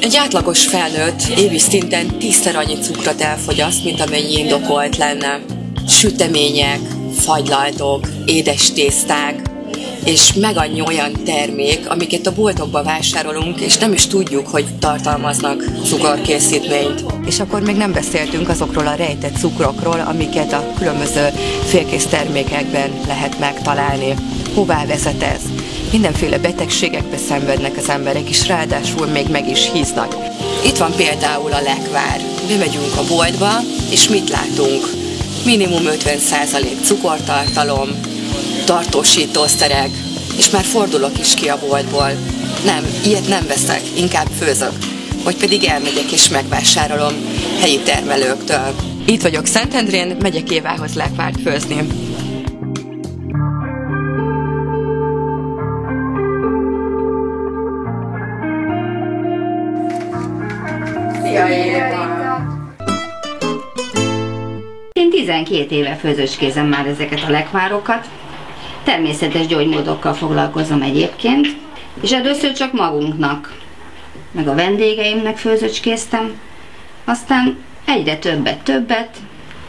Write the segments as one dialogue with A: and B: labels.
A: Egy átlagos felnőtt évi szinten 10-szer annyi cukrot elfogyaszt, mint amennyi indokolt lenne. Sütemények, fagylaltok, édes tészták, és meg annyi olyan termék, amiket a boltokban vásárolunk, és nem is tudjuk, hogy tartalmaznak cukorkészítményt.
B: És akkor még nem beszéltünk azokról a rejtett cukrokról, amiket a különböző félkész termékekben lehet megtalálni. Hová vezet ez? Mindenféle betegségekbe szenvednek az emberek, és ráadásul még meg is híznak.
A: Itt van például a lekvár. Bemegyünk a boltba, és mit látunk? Minimum 50% cukortartalom, tartósítószerek, és már fordulok is ki a boltból. Nem, ilyet nem veszek, inkább főzök. Vagy pedig elmegyek és megvásárolom helyi termelőktől.
B: Itt vagyok Szentendrén, megyek Évához lekvárt főzni.
A: Szia, Éva!
C: Én 12 éve főzőskézem már ezeket a lekvárokat. Természetes gyógymódokkal foglalkozom egyébként, és először csak magunknak, meg a vendégeimnek főzőcskéztem, aztán egyre többet,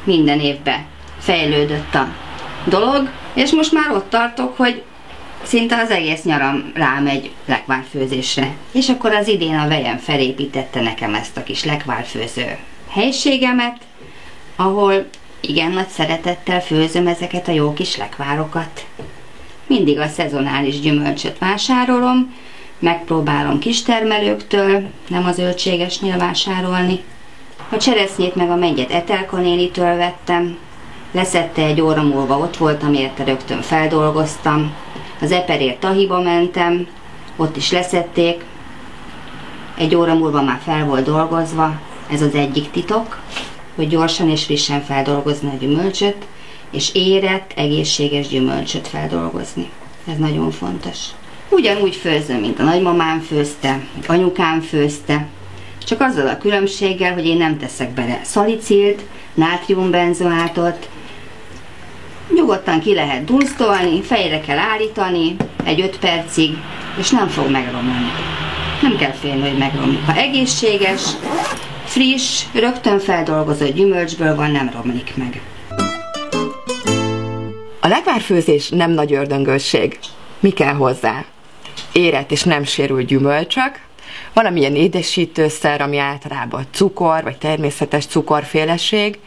C: minden évben fejlődött a dolog, és most már ott tartok, hogy szinte az egész nyaram rámegy lekvárfőzésre. És akkor az idén a vejem felépítette nekem ezt a kis lekvárfőző helyiségemet, ahol igen nagy szeretettel főzöm ezeket a jó kis lekvárokat. Mindig a szezonális gyümölcsöt vásárolom, megpróbálom kistermelőktől, nem a zöldségesnél vásárolni. A cseresznyét meg a megyet Etelka nénitől vettem, leszette egy óra múlva ott voltam érte, rögtön feldolgoztam. Az eperért Tahiba mentem, ott is leszették, egy óra múlva már fel volt dolgozva, ez az egyik titok, hogy gyorsan és frissen feldolgozni a gyümölcsöt, és érett, egészséges gyümölcsöt feldolgozni. Ez nagyon fontos. Ugyanúgy főzöm, mint a nagymamám főzte, anyukám főzte, csak azzal a különbséggel, hogy én nem teszek bele szalicilt, nátriumbenzoátot. Nyugodtan ki lehet dunsztolni, fejre kell állítani egy 5 percig, és nem fog megromlani. Nem kell félni, hogy megromlik. Ha egészséges, friss, rögtön feldolgozott gyümölcsből van, nem romlik meg.
B: A lekvárfőzés nem nagy ördöngőség. Mi kell hozzá? Érett és nem sérült gyümölcsök, valamilyen édesítőszer, ami általában cukor vagy természetes cukorféleség,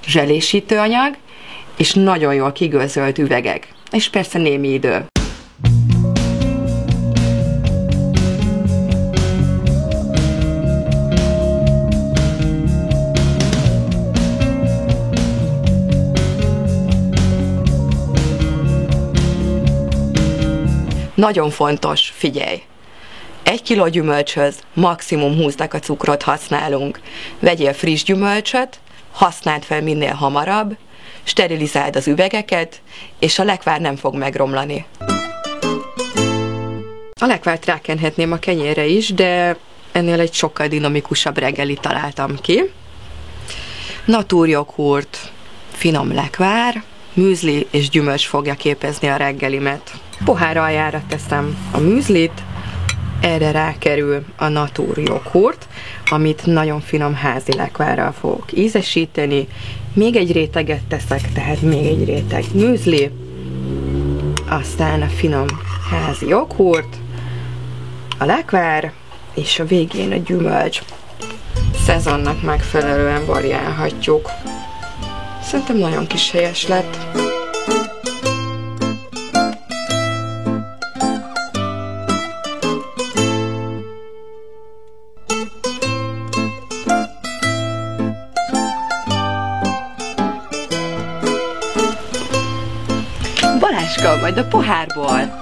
B: zselésítőanyag, és nagyon jól kigőzölt üvegek. És persze némi idő. Nagyon fontos, figyelj! 1 kiló gyümölcshöz maximum 20 deka cukrot használunk. Vegyél friss gyümölcsöt, használd fel minél hamarabb, sterilizáld az üvegeket, és a lekvár nem fog megromlani. A lekvárt rákenhetném a kenyérre is, de ennél egy sokkal dinamikusabb reggelit találtam ki. Naturjoghurt, finom lekvár, műzli és gyümölcs fogja képezni a reggelimet. Pohár aljára teszem a műzlit, erre rákerül a naturjoghurt, amit nagyon finom házi lekvárral fogok ízesíteni. Még egy réteget teszek, tehát még egy réteg műzli, aztán a finom házi joghurt, a lekvár, és a végén a gyümölcs. Szezonnak megfelelően variálhatjuk. Szerintem nagyon kis helyes lett. Baláska, majd a pohárból!